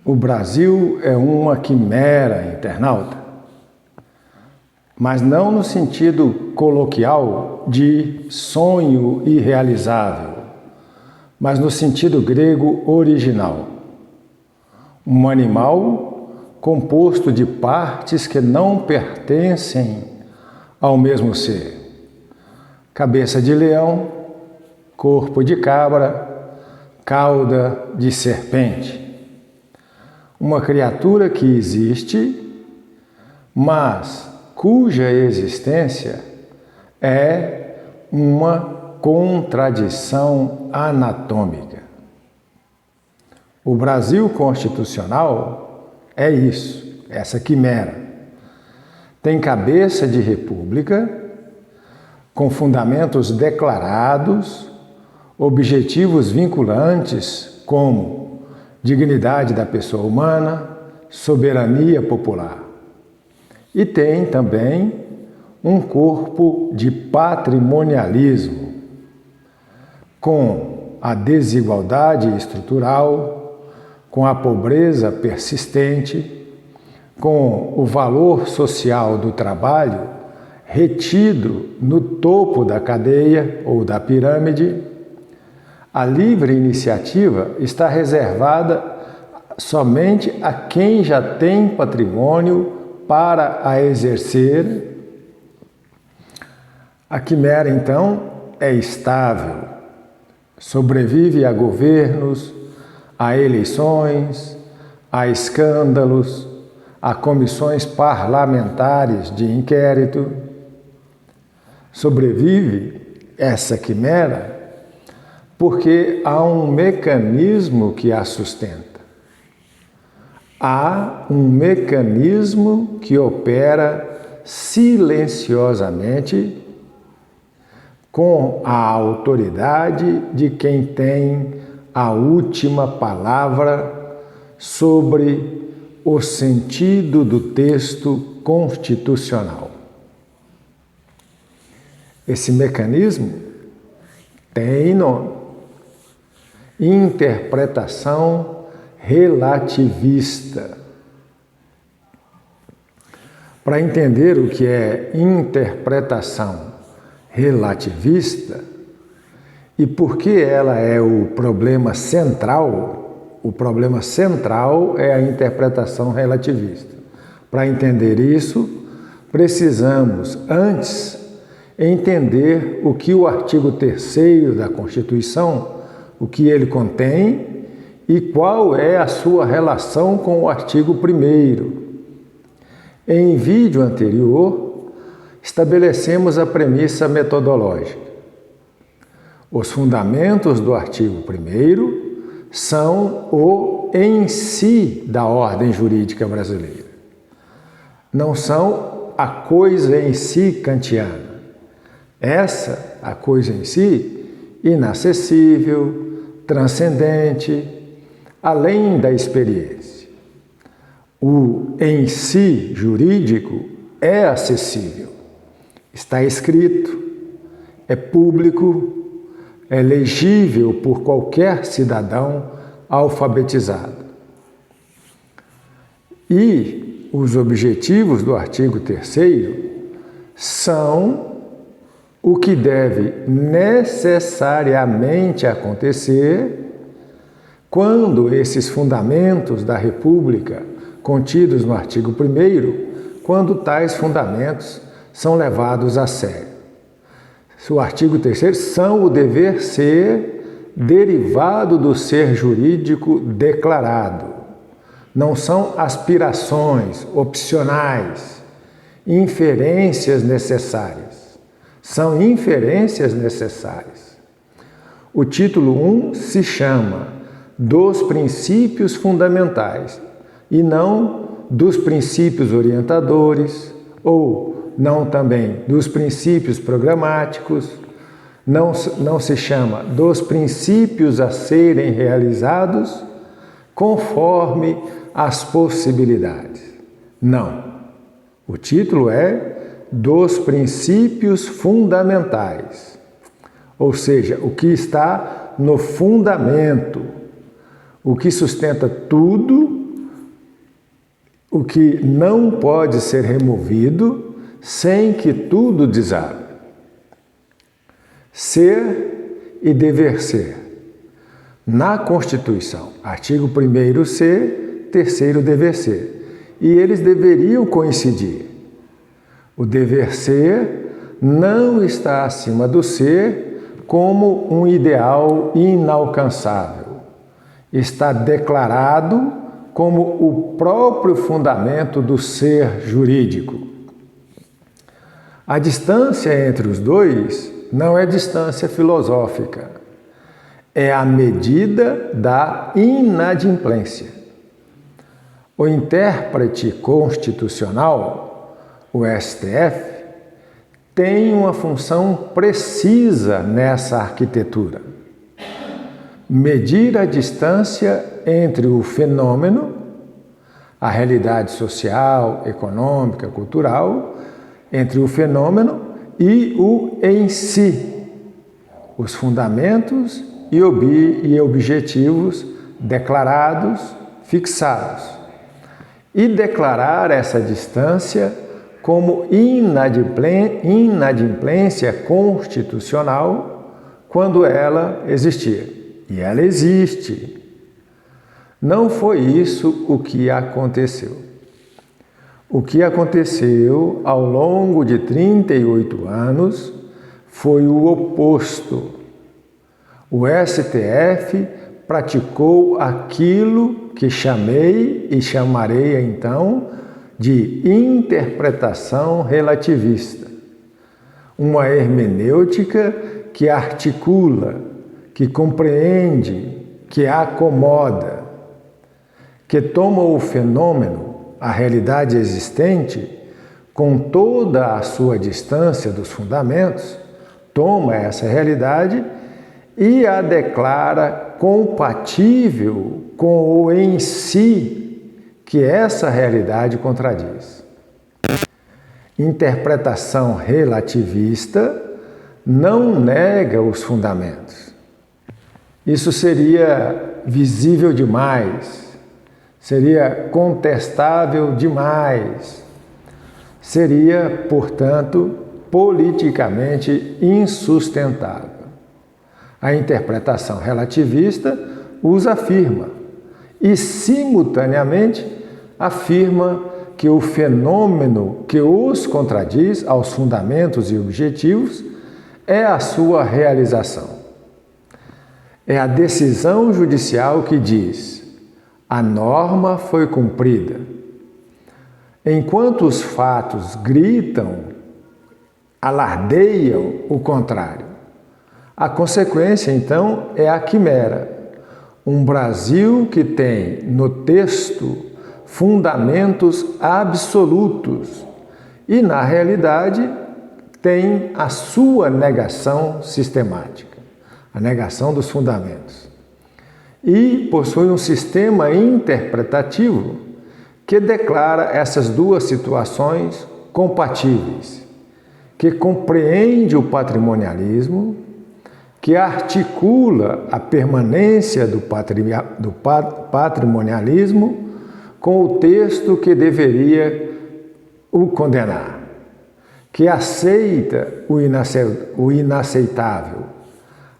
O Brasil é uma quimera, internauta, mas não no sentido coloquial de sonho irrealizável, mas no sentido grego original. Um animal composto de partes que não pertencem ao mesmo ser. Cabeça de leão, corpo de cabra, cauda de serpente. Uma criatura que existe, mas cuja existência é uma contradição anatômica. O Brasil constitucional é isso, essa quimera. Tem cabeça de república, com fundamentos declarados, objetivos vinculantes como dignidade da pessoa humana, soberania popular. E tem também um corpo de patrimonialismo, com a desigualdade estrutural, com a pobreza persistente, com o valor social do trabalho retido no topo da cadeia ou da pirâmide. A livre iniciativa está reservada somente a quem já tem patrimônio para a exercer. A quimera, então, é estável, sobrevive a governos, a eleições, a escândalos, a comissões parlamentares de inquérito. Sobrevive essa quimera porque há um mecanismo que a sustenta. Há um mecanismo que opera silenciosamente com a autoridade de quem tem a última palavra sobre o sentido do texto constitucional. Esse mecanismo tem nome: interpretação relativista. Para entender o que é interpretação relativista e por que ela é o problema central é a interpretação relativista. Para entender isso, precisamos antes entender o que o artigo 3º da Constituição, o que ele contém e qual é a sua relação com o artigo 1º. Em vídeo anterior, estabelecemos a premissa metodológica. Os fundamentos do artigo 1º são o em si da ordem jurídica brasileira. Não são a coisa em si kantiana. Essa, a coisa em si, inacessível, transcendente, além da experiência. O em si jurídico é acessível, está escrito, é público, é legível por qualquer cidadão alfabetizado. E os objetivos do artigo 3º são o que deve necessariamente acontecer quando esses fundamentos da República, contidos no artigo 1º, quando tais fundamentos são levados a sério. O artigo 3º são o dever ser derivado do ser jurídico declarado. Não são aspirações opcionais, inferências necessárias. São inferências necessárias. O título 1 se chama dos princípios fundamentais e não dos princípios orientadores ou não também dos princípios programáticos, não se chama dos princípios a serem realizados conforme as possibilidades. Não. O título é dos princípios fundamentais, ou seja, o que está no fundamento, o que sustenta tudo o que não pode ser removido sem que tudo desabe. Ser e dever ser. Na Constituição, artigo 1º ser, 3º dever ser. E eles deveriam coincidir. O dever ser não está acima do ser como um ideal inalcançável. Está declarado como o próprio fundamento do ser jurídico. A distância entre os dois não é distância filosófica, é a medida da inadimplência. O intérprete constitucional, o STF, tem uma função precisa nessa arquitetura: medir a distância entre o fenômeno, a realidade social, econômica, cultural, entre o fenômeno e o em si, os fundamentos e objetivos declarados, fixados, e declarar essa distância como inadimplência constitucional quando ela existir. E ela existe. Não foi isso o que aconteceu. O que aconteceu ao longo de 38 anos foi o oposto. O STF praticou aquilo que chamei e chamarei então de interpretação relativista. Uma hermenêutica que articula, que compreende, que acomoda, que toma o fenômeno, a realidade existente, com toda a sua distância dos fundamentos, toma essa realidade e a declara compatível com o em si que essa realidade contradiz. Interpretação relativista não nega os fundamentos. Isso seria visível demais, seria contestável demais, seria, portanto, politicamente insustentável. A interpretação relativista os afirma e, simultaneamente, afirma que o fenômeno que os contradiz aos fundamentos e objetivos é a sua realização. É a decisão judicial que diz: a norma foi cumprida. Enquanto os fatos gritam, alardeiam o contrário. A consequência, então, é a quimera. Um Brasil que tem no texto fundamentos absolutos e, na realidade, tem a sua negação sistemática, a negação dos fundamentos. E possui um sistema interpretativo que declara essas duas situações compatíveis, que compreende o patrimonialismo, que articula a permanência do patrimonialismo com o texto que deveria o condenar, que aceita o inaceitável,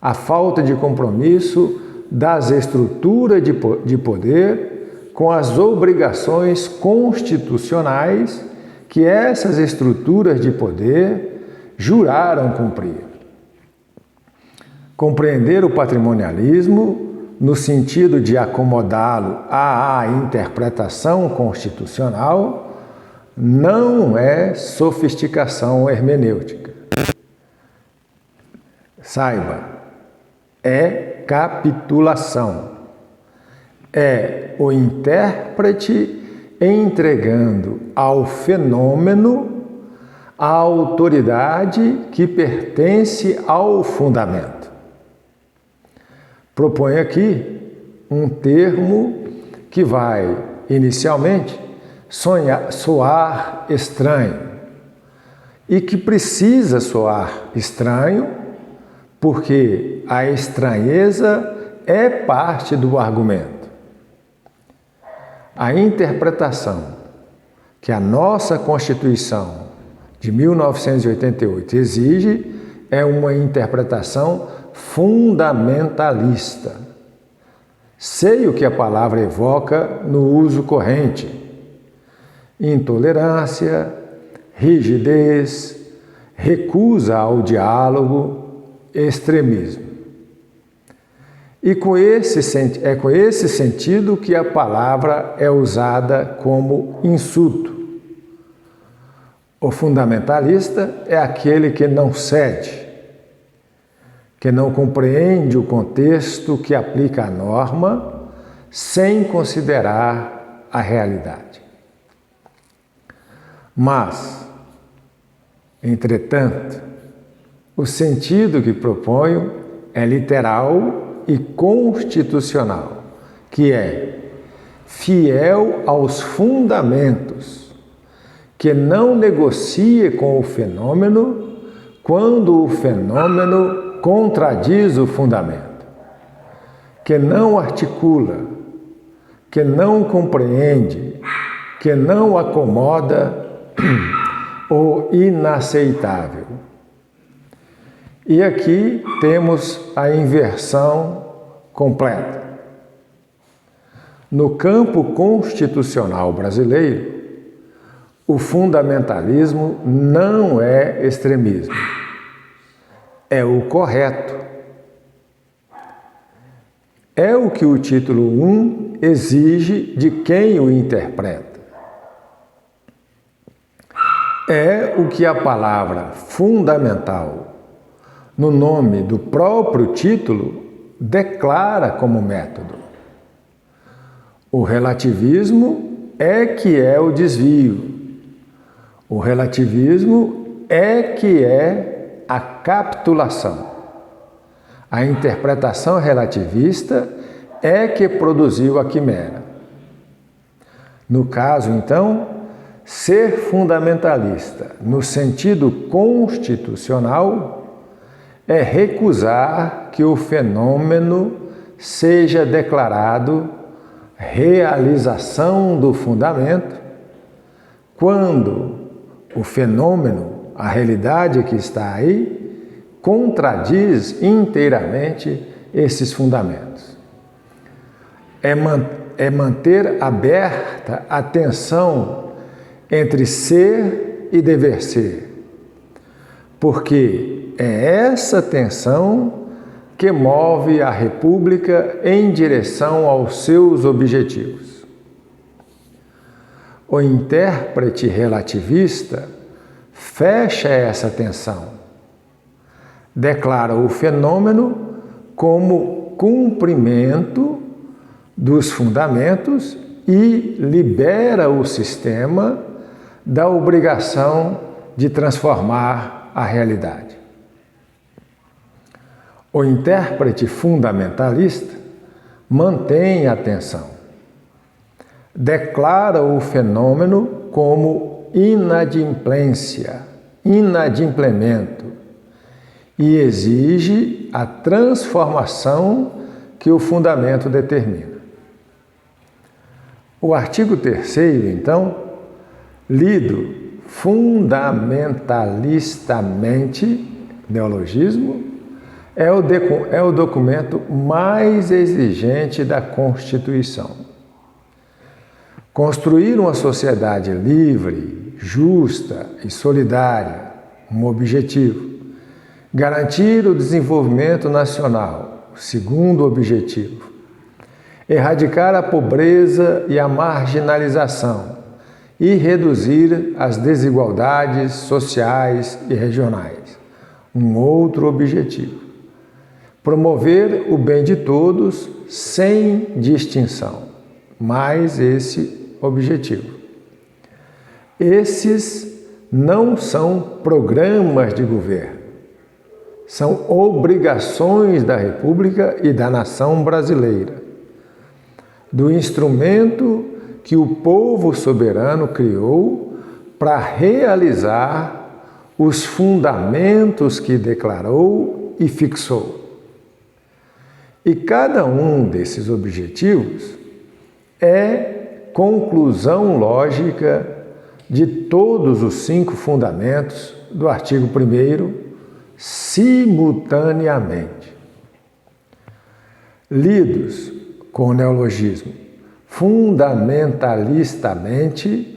a falta de compromisso das estruturas de poder com as obrigações constitucionais que essas estruturas de poder juraram cumprir. Compreender o patrimonialismo, no sentido de acomodá-lo à interpretação constitucional, não é sofisticação hermenêutica. Saiba, é capitulação. É o intérprete entregando ao fenômeno a autoridade que pertence ao fundamento. Proponho aqui um termo que vai, inicialmente, soar estranho e que precisa soar estranho porque a estranheza é parte do argumento. A interpretação que a nossa Constituição de 1988 exige é uma interpretação fundamentalista. Sei o que a palavra evoca no uso corrente: intolerância, rigidez, recusa ao diálogo, extremismo. E é com esse sentido que a palavra é usada como insulto. O fundamentalista é aquele que não cede, que não compreende o contexto que aplica a norma sem considerar a realidade. Mas, entretanto, o sentido que proponho é literal e constitucional, que é fiel aos fundamentos, que não negocie com o fenômeno quando o fenômeno contradiz o fundamento, que não articula, que não compreende, que não acomoda o inaceitável. E aqui temos a inversão completa. No campo constitucional brasileiro, o fundamentalismo não é extremismo, é o correto. É o que o título 1 exige de quem o interpreta. É o que a palavra fundamental, no nome do próprio título, declara como método. O relativismo é que é o desvio. O relativismo é que é a capitulação. A interpretação relativista é que produziu a quimera. No caso, então, ser fundamentalista, no sentido constitucional, é recusar que o fenômeno seja declarado realização do fundamento, quando o fenômeno, a realidade que está aí, contradiz inteiramente esses fundamentos. É manter aberta a tensão entre ser e dever ser, porque é essa tensão que move a República em direção aos seus objetivos. O intérprete relativista fecha essa tensão, declara o fenômeno como cumprimento dos fundamentos e libera o sistema da obrigação de transformar a realidade. O intérprete fundamentalista mantém a tensão, declara o fenômeno como inadimplência, inadimplemento, e exige a transformação que o fundamento determina. O artigo 3º, então, lido fundamentalistamente, neologismo, é o documento mais exigente da Constituição. Construir uma sociedade livre, justa e solidária, um objetivo. Garantir o desenvolvimento nacional, segundo objetivo. Erradicar a pobreza e a marginalização e reduzir as desigualdades sociais e regionais, um outro objetivo. Promover o bem de todos sem distinção, mais esse objetivo. Esses não são programas de governo, são obrigações da República e da nação brasileira, do instrumento que o povo soberano criou para realizar os fundamentos que declarou e fixou. E cada um desses objetivos é conclusão lógica de todos os 5 fundamentos do artigo 1º simultaneamente. Lidos com o neologismo fundamentalistamente,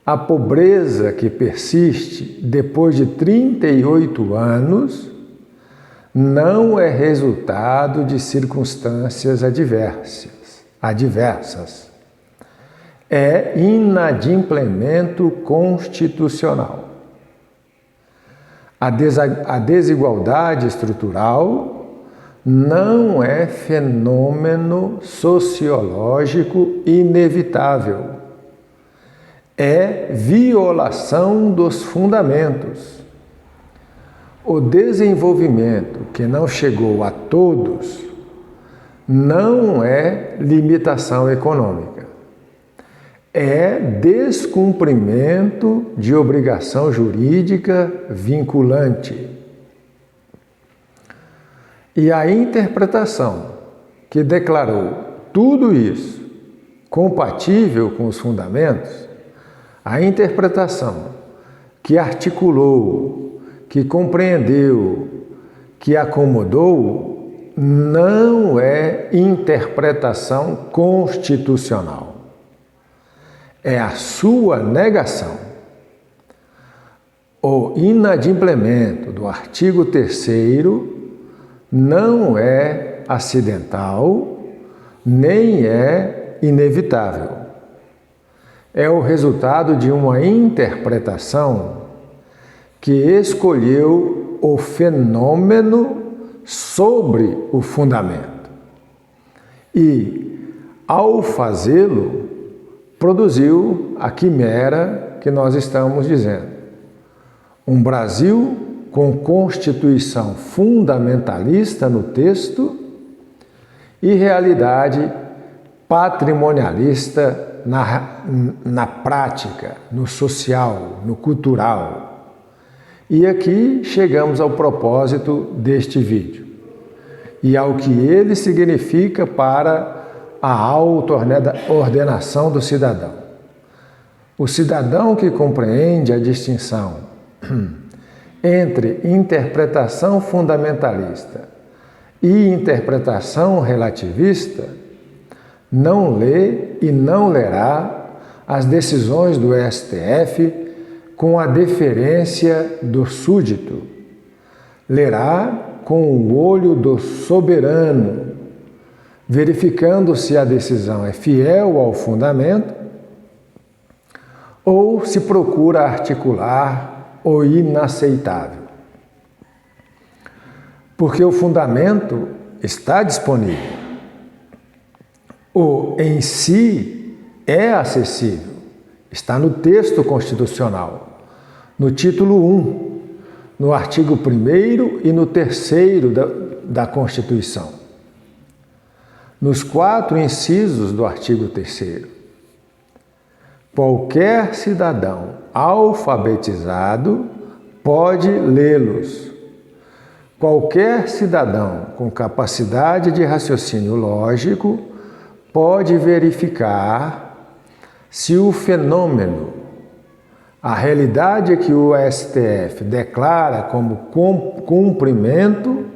a pobreza que persiste depois de 38 anos não é resultado de circunstâncias adversas. É inadimplemento constitucional. A desigualdade estrutural não é fenômeno sociológico inevitável. É violação dos fundamentos. O desenvolvimento que não chegou a todos não é limitação econômica. É descumprimento de obrigação jurídica vinculante. E a interpretação que declarou tudo isso compatível com os fundamentos, a interpretação que articulou, que compreendeu, que acomodou, não é interpretação constitucional. É a sua negação. O inadimplemento do artigo 3º não é acidental, nem é inevitável. É o resultado de uma interpretação que escolheu o fenômeno sobre o fundamento. E, ao fazê-lo, produziu a quimera que nós estamos dizendo. Um Brasil com constituição fundamentalista no texto e realidade patrimonialista na prática, no social, no cultural. E aqui chegamos ao propósito deste vídeo e ao que ele significa para a auto-ordenação do cidadão. O cidadão que compreende a distinção entre interpretação fundamentalista e interpretação relativista não lê e não lerá as decisões do STF com a deferência do súdito. Lerá com o olho do soberano, verificando se a decisão é fiel ao fundamento ou se procura articular o inaceitável. Porque o fundamento está disponível. O em si é acessível. Está no texto constitucional, no título 1, no artigo 1º e no 3º da Constituição. Nos 4 incisos do artigo 3º. Qualquer cidadão alfabetizado pode lê-los. Qualquer cidadão com capacidade de raciocínio lógico pode verificar se o fenômeno, a realidade que o STF declara como cumprimento,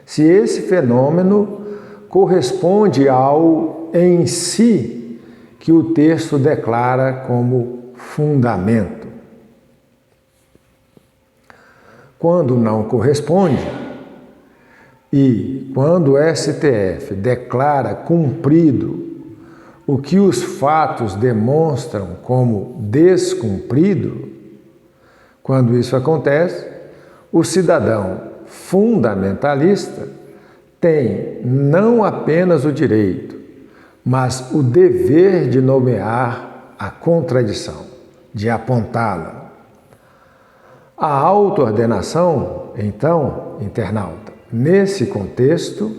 se esse fenômeno corresponde ao em si que o texto declara como fundamento. Quando não corresponde, e quando o STF declara cumprido o que os fatos demonstram como descumprido, quando isso acontece, o cidadão fundamentalista tem não apenas o direito, mas o dever de nomear a contradição, de apontá-la. A auto-ordenação, então, internauta, nesse contexto,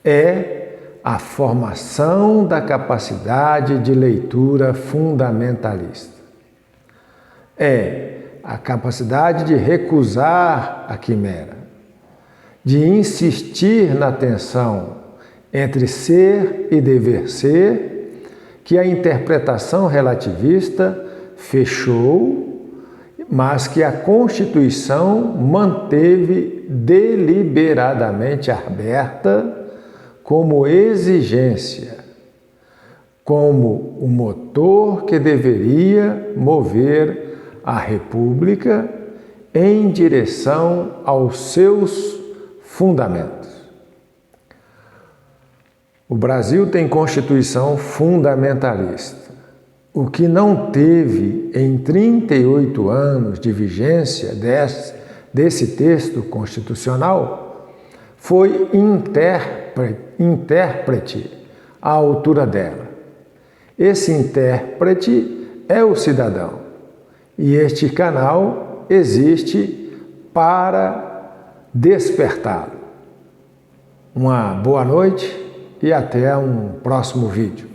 é a formação da capacidade de leitura fundamentalista. É a capacidade de recusar a quimera, de insistir na tensão entre ser e dever ser, que a interpretação relativista fechou, mas que a Constituição manteve deliberadamente aberta como exigência, como o motor que deveria mover a República em direção aos seus fundamentos. O Brasil tem Constituição fundamentalista. O que não teve em 38 anos de vigência desse texto constitucional foi intérprete à altura dela. Esse intérprete é o cidadão e este canal existe para despertá-lo. Uma boa noite e até um próximo vídeo.